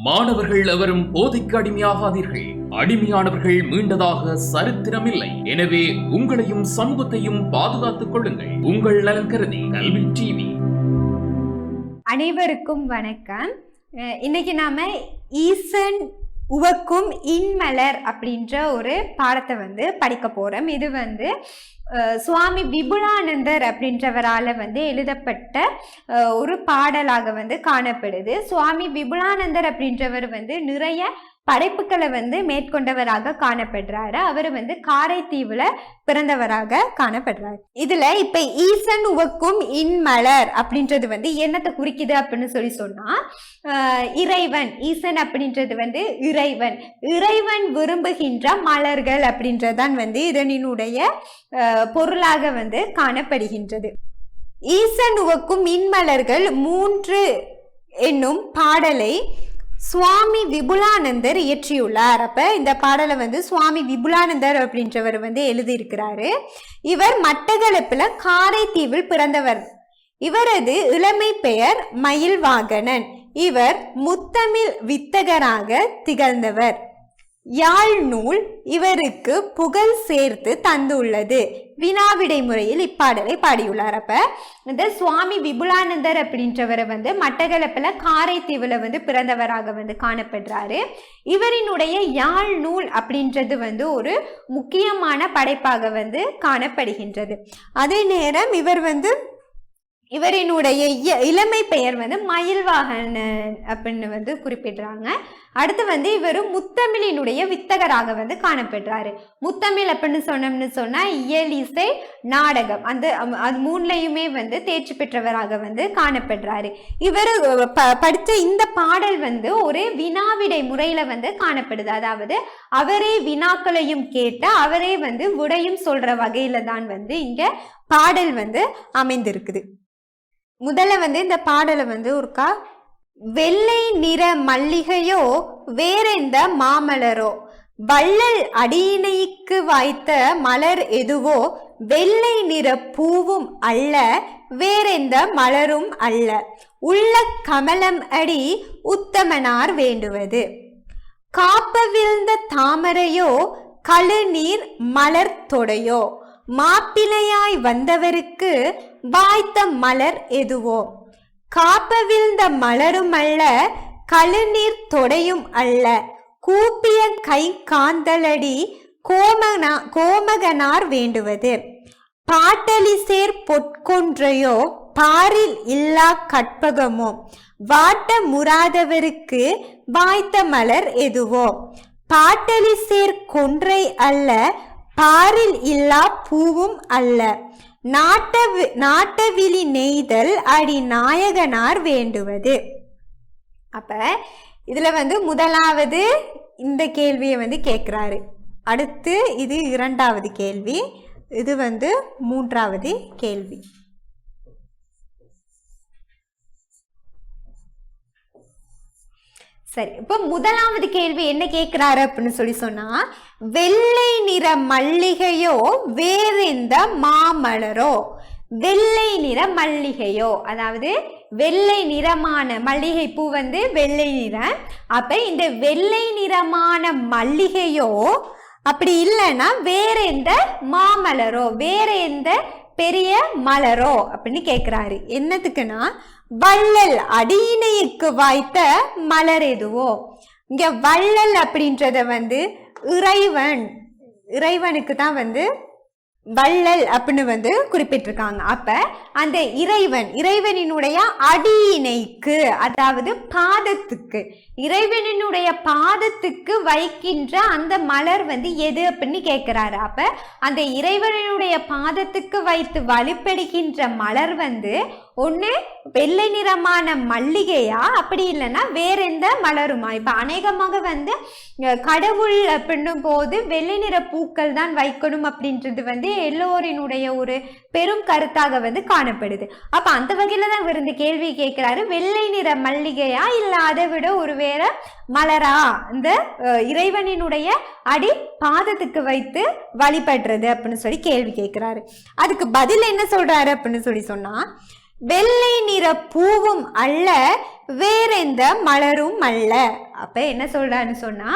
மாணவர்கள் எவரும் போதைக்கு அடிமையாகாதீர்கள். அடிமையானவர்கள் மீண்டதாக சரித்திரமில்லை. எனவே உங்களையும் சமூகத்தையும் பாதுகாத்துக் கொள்ளுங்கள். உங்கள் நலன் கருதி கல்வி டிவி. அனைவருக்கும் வணக்கம். இன்னைக்கு நாம ஈசன் உவக்கும் இன்மலர் அப்படின்ற ஒரு பாடத்தை படிக்க போறோம். இது சுவாமி விபுலானந்தர் அப்படின்றவரால் எழுதப்பட்ட ஒரு பாடலாக காணப்படுது. சுவாமி விபுலானந்தர் அப்படின்றவர் நிறைய படைப்புகளை மேற்கொண்டவராக காணப்படுறாரு. அவர் காரைத்தீவுல பிறந்தவராக காணப்படுறாரு. இதுல இப்ப ஈசன் உவக்கும் இன்மலர் அப்படின்றது என்னத்தை குறிக்குது அப்படின்னு சொன்னா, இறைவன், ஈசன் அப்படின்றது இறைவன், இறைவன் விரும்புகின்ற மலர்கள் அப்படின்றதான் இதனினுடைய பொருளாக காணப்படுகின்றது. ஈசன் உவக்கும் இன்மலர்கள் 3 என்னும் பாடலை சுவாமி விபுலானந்தர் இயற்றியுள்ளார். அப்ப இந்த பாடலை சுவாமி விபுலானந்தர் அப்படின்றவர் எழுதியிருக்கிறாரு. இவர் மட்டக்களப்புல காரைத்தீவில் பிறந்தவர். இவரது இளமை பெயர் மயில்வாகனன். இவர் முத்தமிழ் வித்தகராக திகழ்ந்தவர். யாழ் நூல் இவருக்கு புகழ் சேர்த்து தந்துள்ளது. வினாவிடை முறையில் இப்பாடலை பாடியுள்ளார். அப்ப இந்த சுவாமி விபுலானந்தர் அப்படின்றவரை மட்டக்களப்புல காரைத்தீவுல பிறந்தவராக காணப்படுறாரு. இவரினுடைய யாழ் நூல் அப்படின்றது ஒரு முக்கியமான படைப்பாக காணப்படுகின்றது. அதே நேரம் இவரினுடைய இளமை பெயர் மயில்வாகனன் அப்படின்னு குறிப்பிடுறாங்க. அடுத்து இவர் முத்தமிழினுடைய வித்தகராக காணப்படுறாரு. முத்தமிழ் அப்படின்னு சொன்னா இயல், இசை, நாடகம், அது 3லையுமே தேர்ச்சி பெற்றவராக காணப்படுறாரு. இவர் படித்த இந்த பாடல் ஒரு வினாவிடை முறையில காணப்படுது. அதாவது அவரே வினாக்களையும் கேட்ட அவரே விடையும் சொல்ற வகையில தான் இங்க பாடல் அமைந்திருக்குது. முதல்ல இந்த பாடலை ஒருக்கா, வெள்ளை நிற மல்லிகையோ வேறெந்த மாமலரோ, வள்ளல் அடியினைக்கு வாய்த்த மலர் எதுவோ, வெள்ளை நிற பூவும் அல்ல வேறெந்த மலரும் அல்ல, உள்ள கமலம் அடி உத்தமனார் வேண்டுவது, காப்பவிழ்ந்த தாமரையோ கழுநீர் மலர் தொடையோ, மாப்பிளையாய் வந்தவருக்கு வாய்த்த மலர் எதுவோ, காப்பவிழ்ந்த மலரும் அல்ல கழுநீர் தொடையும் அல்ல, கூப்பிய கை காந்தலடி கோமகனார் வேண்டுவது, பாட்டலி சேர் பொற்கொன்றையோ பாரில் இல்லா கற்பகமோ, வாட்ட முறாதவருக்கு வாய்த்த மலர் எதுவோ, பாட்டலி சேர் கொன்றை அல்ல பாரில் இல்லா பூவும் அல்ல, நாட்டவிழி நெய்தல் அடி நாயகனார் வேண்டுவது. அப்ப இதுல முதலாவது இந்த கேள்வியை கேட்கிறாரு. அடுத்து இது 2வது கேள்வி, இது 3வது கேள்வி. சரி, இப்ப முதலாவது கேள்வி என்ன கேட்கிறாரு அப்படின்னு சொன்னா, வெள்ளை நிற மல்லிகையோ வேறெந்த மாமலரோ, வெள்ளை நிற மல்லிகையோ, அதாவது வெள்ளை நிறமான மல்லிகை பூ வெள்ளை நிறம். அப்ப இந்த வெள்ளை நிறமான மல்லிகையோ, அப்படி இல்லைன்னா வேற எந்த மாமலரோ, வேற எந்த பெரிய மலரோ அப்படின்னு கேட்கிறாரு. என்னத்துக்குன்னா, வள்ளல் அடியினைக்கு வாய்த்த மலர் எதுவோ. இங்க வள்ளல் அப்படின்றத இறைவனுக்கு தான் வள்ளல் அப்படின்னு குறிப்பிட்டிருக்காங்க. அப்ப அந்த இறைவனினுடைய அடியினைக்கு, அதாவது பாதத்துக்கு, இறைவனினுடைய பாதத்துக்கு வைக்கின்ற அந்த மலர் எது அப்படின்னு கேட்கிறாரு. அப்ப அந்த இறைவனுடைய பாதத்துக்கு வைத்து வழிபடுகின்ற மலர் ஒண்ணு வெள்ளை நிறமான மல்லிகையா, அப்படி இல்லைன்னா வேற எந்த மலருமா. இப்ப அநேகமாக கடவுள் அப்படின்னும் போது வெள்ளை நிற பூக்கள் தான் வைக்கணும் அப்படின்றது எல்லோரினுடைய ஒரு பெரும் கருத்தாக காணப்படுது. அப்ப அந்த வகையில தான் இவர் இந்த கேள்வி கேட்கிறாரு, வெள்ளை நிற மல்லிகையா இல்ல அதை விட ஒரு வேற மலரா இந்த இறைவனினுடைய அடி பாதத்துக்கு வைத்து வழிபடுறது அப்படின்னு கேள்வி கேட்கிறாரு. அதுக்கு பதில் என்ன சொல்றாரு அப்படின்னு சொன்னா, வெள்ளை நிற பூவும் அல்ல வேற எந்த மலரும் அல்ல. அப்ப என்ன சொல்றான்னு சொன்னா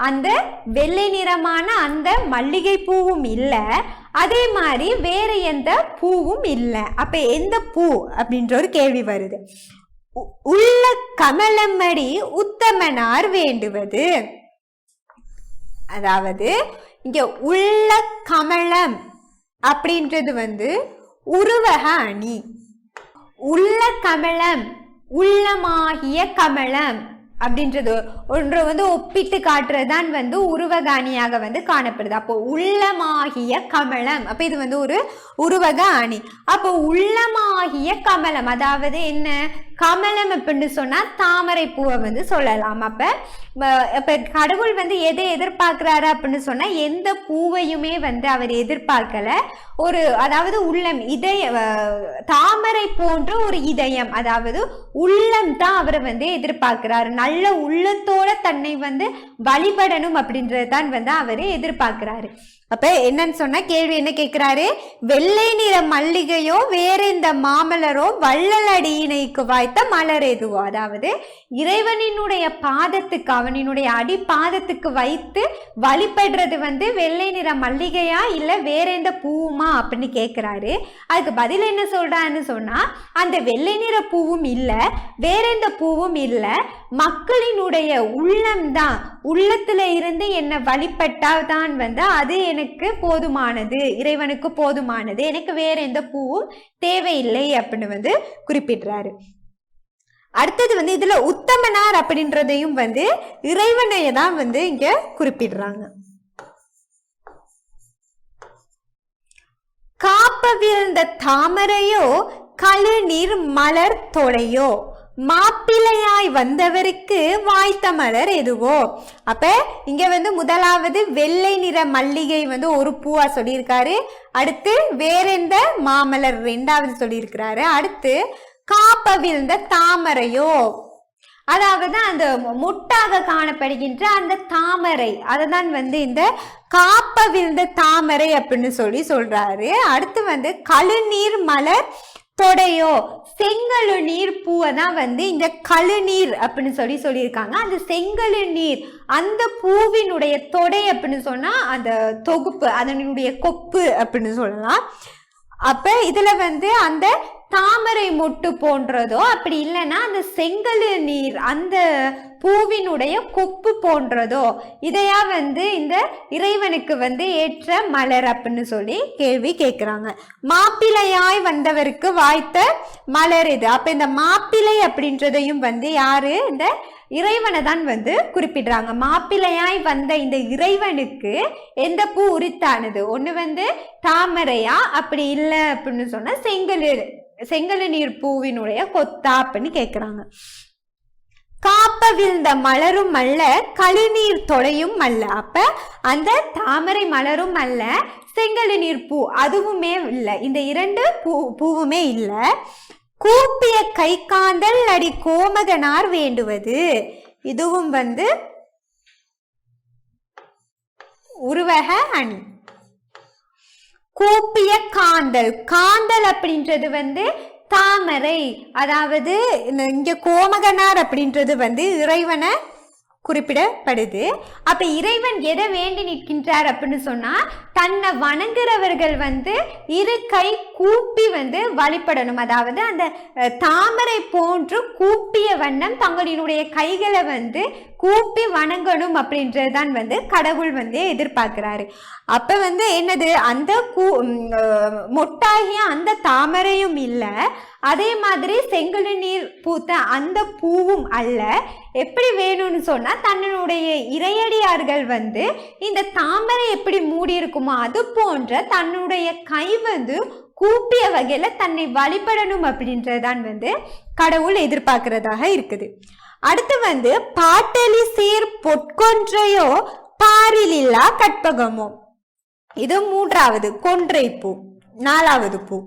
அந்த வெள்ளை நிறமான அந்த மல்லிகை பூவும் இல்ல, அதே மாதிரி வேற எந்த பூவும் இல்ல. அப்ப எந்த பூ அப்படின்ற ஒரு கேள்வி வருது. உள்ள கமலமடி உத்தமனார் வேண்டுவது. அதாவது இங்க உள்ள கமலம் அப்படின்றது உருவக அணி. உள்ள கமலம், உள்ளமாகிய கமலம் அப்படின்றது ஒன்று ஒப்பிட்டு காட்டுறதுதான் உருவக அணியாக காணப்படுது. அப்போ உள்ளமாகிய கமலம், அப்ப இது ஒரு உருவக அணி. அப்போ உள்ளமாகிய கமலம் அதாவது என்ன, கமலம் அப்படின்னு சொன்னா தாமரை பூவை சொல்லலாம். அப்ப கடவுள் எதை எதிர்பார்க்கிறாரு அப்படின்னு சொன்னா எந்த பூவையுமே அவர் எதிர்பார்க்கல. ஒரு அதாவது உள்ளம், இதய, தாமரை போன்ற ஒரு இதயம், அதாவது உள்ளம் தான் அவர் எதிர்பார்க்கிறாரு. நல்ல உள்ளத்தோட தன்னை வழிபடணும் அப்படின்றதான் அவரு எதிர்பார்க்கிறாரு. அப்ப என்னன்னு சொன்னா கேள்வி என்ன கேட்கிறாரு, வெள்ளை நிற மல்லிகையோ வேற இந்த மாமலரோ வள்ளல் அடியினைக்கு வாய்த்த மலர் எதுவோ. அதாவது இறைவனினுடைய பாதத்துக்கு, அவனினுடைய அடி பாதத்துக்கு வைத்து வழிபடுறது வெள்ளை நிற மல்லிகையா இல்ல வேற எந்த பூவுமா அப்படின்னு கேட்கிறாரு. அதுக்கு பதில் என்ன சொல்றான்னு சொன்னா அந்த வெள்ளை நிற பூவும் இல்ல வேற எந்த பூவும் இல்ல, மக்களினுடைய உள்ளம்தான், உள்ளத்துல இருந்து என்ன வழிபட்டாதான் அது எனக்கு போதுமானது, இறைவனுக்கு போதுமானது, எனக்கு வேற எந்த பூவும் தேவையில்லை அப்படின்னு குறிப்பிடுறாரு. அடுத்தது இதுல உத்தமனார் அப்படின்றதையும் இறைவனைய தான் இங்க குறிப்பிடுறாங்க. காப்பவிழ்ந்த தாமரையோ கழுநீர் மலர் தொலையோ மாப்பிள்ளையாய் வந்தவருக்கு வாய்த்த மலர் எதுவோ. அப்ப இங்க முதலாவது வெள்ளை நிற மல்லிகை ஒரு பூவா சொல்லியிருக்காரு. அடுத்து வேற எந்த மாமலர் ரெண்டாவது சொல்லியிருக்கிறாரு. அடுத்து காப்பவிழ்ந்த தாமரையோ, அதாவது அந்த மொட்டாக காணப்படுகின்ற அந்த தாமரை, அததான் இந்த காப்பவிழ்ந்த தாமரை அப்படின்னு சொல்றாரு. அடுத்து கழுநீர் மலர் தொடையோ, செங்கழு நீர் பூவை தான் இந்த கழுநீர் அப்படின்னு சொல்லியிருக்காங்க. அந்த செங்கழு நீர் அந்த பூவினுடைய தொடை அப்படின்னு சொன்னா அந்த தொகுப்பு, அதனுடைய கொப்பு அப்படின்னு சொல்லலாம். அப்ப இதுல அந்த தாமரை மொட்டு போன்றதோ, அப்படி இல்லைன்னா அந்த செங்கழு நீர் அந்த பூவினுடைய கொப்பு போன்றதோ, இதையா இந்த இறைவனுக்கு ஏற்ற மலர் அப்படின்னு சொல்லி கேள்வி கேட்கிறாங்க. மாப்பிள்ளையாய் வந்தவருக்கு வாய்த்த மலர் இது. அப்ப இந்த மாப்பிள்ளை அப்படின்றதையும் யாரு, இந்த இறைவனை தான் குறிப்பிடுறாங்க. மாப்பிள்ளையாய் வந்த இந்த இறைவனுக்கு எந்த பூ உரித்தானது, ஒண்ணு தாமரையா, அப்படி இல்லை அப்படின்னு சொன்னா செங்கழு நீர் பூவினுடைய கொத்தா அப்படின்னு கேட்கிறாங்க. காப்பவிழ்ந்த மலரும் அல்ல கழுநீர் தொலையும் அல்ல. அப்ப அந்த தாமரை மலரும் அல்ல, செங்கழு நீர் பூ அதுவுமே இல்லை, இந்த இரண்டு பூவுமே இல்லை. கூப்பிய கை காந்தல் அடி கோமகனார் வேண்டுவது, இதுவும் உருவக அணி. கூப்பிய காந்தல், காந்தல் அப்படின்றது தாமரை, அதாவது இங்க கோமகனார் அப்படின்றது இறைவனை குறிப்பிடப்படுது. அப்ப இறைவன் எதை வேண்டி நிற்கின்றார் அப்படின்னு சொன்னா தன்னை வணங்குறவர்கள் இரு கை கூப்பி வழிபடணும். அதாவது அந்த தாமரை போன்று கூப்பிய வண்ணம் தங்களினுடைய கைகளை கூப்பி வணங்கணும் அப்படின்றதுதான் கடவுள் எதிர்பார்க்கிறாரு. அப்ப என்னது, அந்த மொட்டாகிய அந்த தாமரையும் இல்லை, அதே மாதிரி செங்கழு நீர் பூத்த அந்த பூவும் அல்ல. எப்படி வேணும்னு சொன்னா தன்னுடைய இறையடியார்கள் இந்த தாமரை எப்படி மூடி இருக்குமோ அது போன்ற தன்னுடைய கை கூப்பிய வகையில தன்னை வழிபடணும் அப்படின்றதான் கடவுள் எதிர்பார்க்கிறதாக இருக்குது. அடுத்து பாட்டலி சீர் பொற்கொன்றையோ பாரில் இல்லா கற்பகமோ, இது மூன்றாவது கொன்றை பூ. நாலாவது பூ,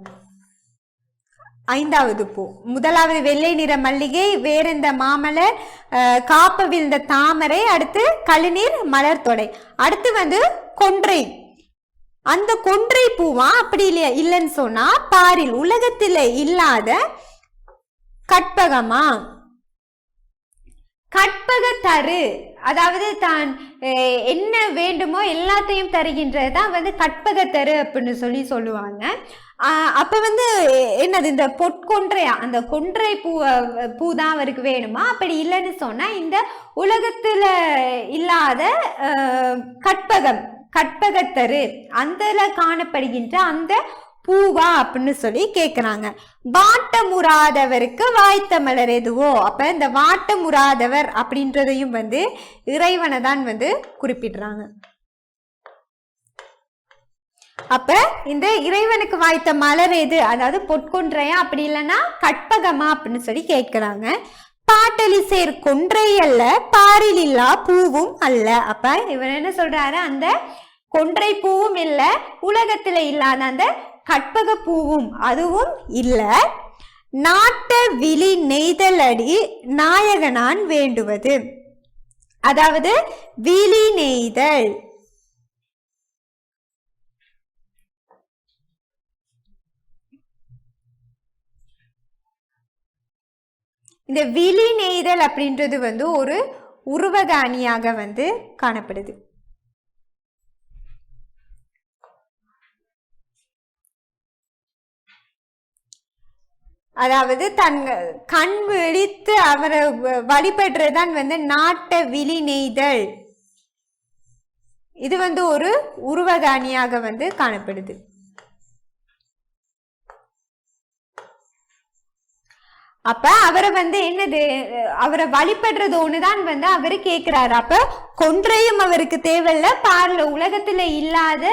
ஐந்தாவது பூ. முதலாவது வெள்ளை நிற மல்லிகை, வேறெந்த மாமலர், காப்பவிழ்ந்த தாமரை, அடுத்து கழுநீர் மலர் தொடை. அடுத்து கொன்றை, அந்த கொன்றை பூவா அப்படி இல்லைன்னு சொன்னா பாரில் உலகத்தில் இல்லாத கற்பகமா, கற்பகத்தரு, அதாவது தான் என்ன வேண்டுமோ எல்லாத்தையும் தருகின்றது தான் வந்து கற்பகத்தரு அப்படின்னு சொல்லுவாங்க. அப்ப வந்து என்னது, இந்த பொற்கொன்றையா, அந்த கொன்றை பூ தான் அவருக்கு வேணுமா? அப்படி இல்லைன்னு சொன்னா இந்த உலகத்துல இல்லாத கற்பகத்தரு அந்த காணப்படுகின்ற அந்த பூவா அப்படின்னு சொல்லி கேக்குறாங்க. வாட்டமுறாதவருக்கு வாய்த்த மலர் எதுவோ, அப்ப இந்த வாட்டமுறாதவர் அப்படின்றதையும் வந்து இறைவனை தான் வந்து குறிப்பிடுறாங்க. அப்ப இந்த இறைவனுக்கு வாய்த்த மலர் எது, அதாவது பொற்கொன்றையா அப்படி இல்லைன்னா கற்பகமா அப்படின்னு சொல்லி கேட்கிறாங்க. பாட்டலி சேர் கொன்றை அல்ல பாரில் இல்லா பூவும் அல்ல. அப்ப இவர் என்ன சொல்றாரு, அந்த கொன்றை பூவும் இல்ல, உலகத்துல இல்லாத அந்த கற்பக பூவும் அதுவும் இல்ல. நாட்ட விழி நெய்தல் அடி நாயகனான் வேண்டுவது, அதாவது விழி நெய்தல், இந்த விழி நெய்தல் அப்படின்றது வந்து ஒரு உருவக அணியாக வந்து காணப்படுது. அதாவது தன் கண் விழித்து அவரை வழிபடுறதுதான் வந்து நாட்ட விழி நெய்தல். இது வந்து ஒரு உருவக அணியாக வந்து காணப்படுது. அப்ப அவரை வந்து என்னது, அவரை வழிபடுறது ஒண்ணுதான் வந்து அவரு கேட்கிறாரு. அப்ப கொன்றையும் அவருக்கு தேவையில்ல, பார்ல உலகத்துல இல்லாத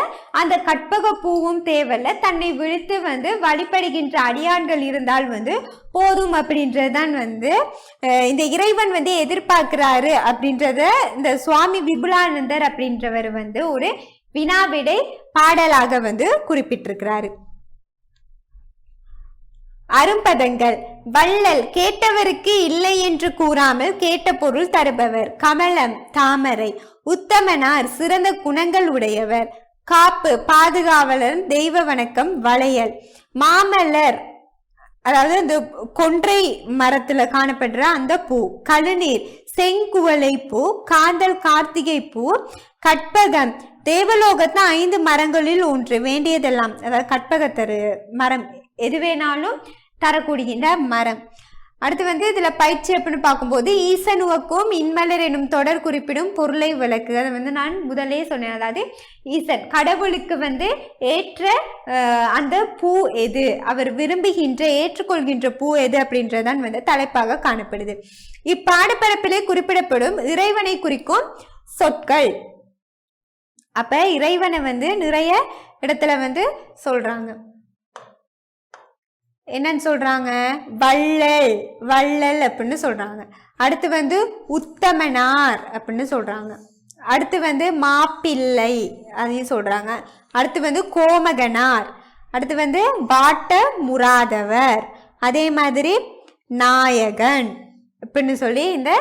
அந்த கற்பக பூவும் தேவையில்ல, தன்னை விழித்து வந்து வழிபடுகின்ற அடியான்கள் இருந்தால் வந்து போதும் அப்படின்றதுதான் வந்து இந்த இறைவன் வந்து எதிர்பார்க்கிறாரு அப்படின்றத இந்த சுவாமி விபுலானந்தர் அப்படின்றவர் வந்து ஒரு வினாவிடை பாடலாக வந்து குறிப்பிட்டிருக்கிறாரு. அரும்பதங்கள். வள்ளல் கேட்டவருக்கு இல்லை என்று கூறாமல் கேட்ட பொருள் தருபவர். கமலம் தாமரை. உத்தமனார் சிறந்த குணங்கள் உடையவர். காப்பு பாதுகாவலர் தெய்வ வணக்கம். வளையல் மாமலர், அதாவது இந்த கொன்றை மரத்துல காணப்படுற அந்த பூ. கழுநீர் செங்குவளை பூ. காந்தல் கார்த்திகை பூ. கற்பகம் தேவலோகத்துல 5 மரங்களில் ஒன்று, வேண்டியதெல்லாம், அதாவது கற்பகத்தரு மரம் எது வேணாலும் தரக்கூடிய மரம். அடுத்து வந்து இதுல பயிற்சி அப்படின்னு பார்க்கும்போது ஈசனுவக்கும் இன்மலர் எனும் தொடர் குறிப்பிடும் பொருளை விளக்கு. அதை வந்து நான் முதலே சொன்னேன். அதாவது ஈசன் கடவுளுக்கு வந்து ஏற்ற அந்த பூ எது, அவர் விரும்புகின்ற ஏற்றுக்கொள்கின்ற பூ எது அப்படின்றதான் வந்து தலைப்பாக காணப்படுது. இப்பாடப்பரப்பிலே குறிப்பிடப்படும் இறைவனை குறிக்கும் சொற்கள். அப்ப இறைவனை வந்து நிறைய இடத்துல வந்து சொல்றாங்க. என்னன்னு சொல்றாங்க, வள்ளல் வள்ளல் அப்படின்னு சொல்றாங்க. அடுத்து வந்து உத்தமனார் அப்படின்னு சொல்றாங்க. அடுத்து வந்து மாப்பிள்ளை அதையும் சொல்றாங்க. அடுத்து வந்து கோமகனார். அடுத்து வந்து வாட்ட முறாதவர். அதே மாதிரி நாயகன் அப்படின்னு சொல்லி இந்த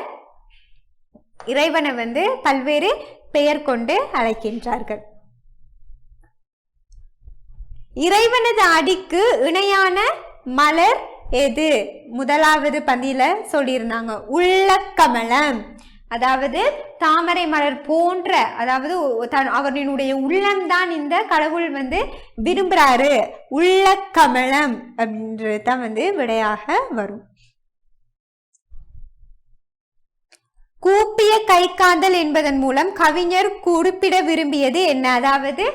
இறைவனை வந்து பல்வேறு பெயர் கொண்டு அழைக்கின்றார்கள். இறைவனது அடிக்கு இணையான மலர் எது? முதலாவது பந்தியில சொல்லியிருந்தாங்க, உள்ளக்கமலம். அதாவது தாமரை மலர் போன்ற, அதாவது அவரினுடைய உள்ளம்தான் இந்த கடவுள் வந்து விரும்புறாரு. உள்ளக்கமலம் அப்படின்றது தான் வந்து விடையாக வரும். கூப்பிய கைக்காந்தல் என்பதன் மூலம் கவிஞர் குறிப்பிட விரும்பியது என்ன? அதாவது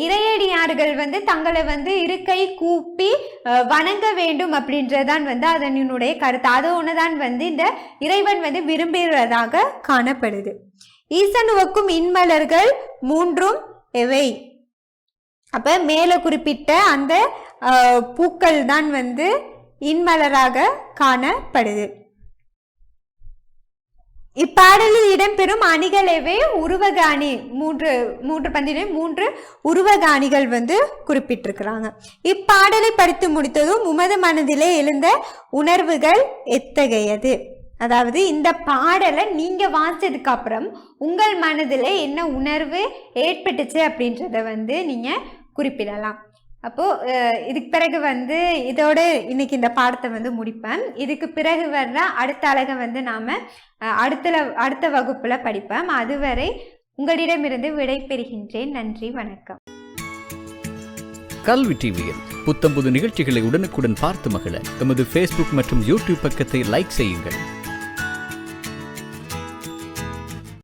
இறையடியார்கள் வந்து தங்களை வந்து இருக்கை கூப்பி வணங்க வேண்டும் அப்படின்றதான் வந்து அதனுடைய கருத்து. அது ஒண்ணுதான் வந்து இந்த இறைவன் வந்து விரும்புகிறதாக காணப்படுது. ஈசனுவக்கும் இன்மலர்கள் 3 எவை? அப்ப மேல குறிப்பிட்ட அந்த பூக்கள் தான் வந்து இன்மலராக காணப்படுது. இப்பாடலில் இடம்பெறும் அணிகளவே உருவக அணி. மூன்று பந்திலே 3 உருவக அணிகள் வந்து குறிப்பிட்டிருக்கிறாங்க. இப்பாடலை படித்து முடித்ததும் உமது மனதிலே எழுந்த உணர்வுகள் எத்தகையது? அதாவது இந்த பாடலை நீங்க வாசிச்சதுக்கு அப்புறம் உங்கள் மனதில் என்ன உணர்வு ஏற்பட்டுச்சு அப்படின்றத வந்து நீங்க குறிப்பிடலாம். அப்போ இதுக்கு பிறகு வந்து இதோட இன்னைக்கு இந்த பாடத்தை வந்து முடிப்பேன். இதுக்கு பிறகு வர்ற அடுத்த அழகை வந்து நாம அடுத்த வகுப்புல படிப்போம். அதுவரை உங்களிடமிருந்து விடை பெறுகின்றேன். நன்றி, வணக்கம். கல்வி டிவியில் புத்தம்புது நிகழ்ச்சிகளை உடனுக்குடன் பார்த்து மகிழ எமது Facebook மற்றும் YouTube பக்கத்தை லைக் செய்யுங்கள்.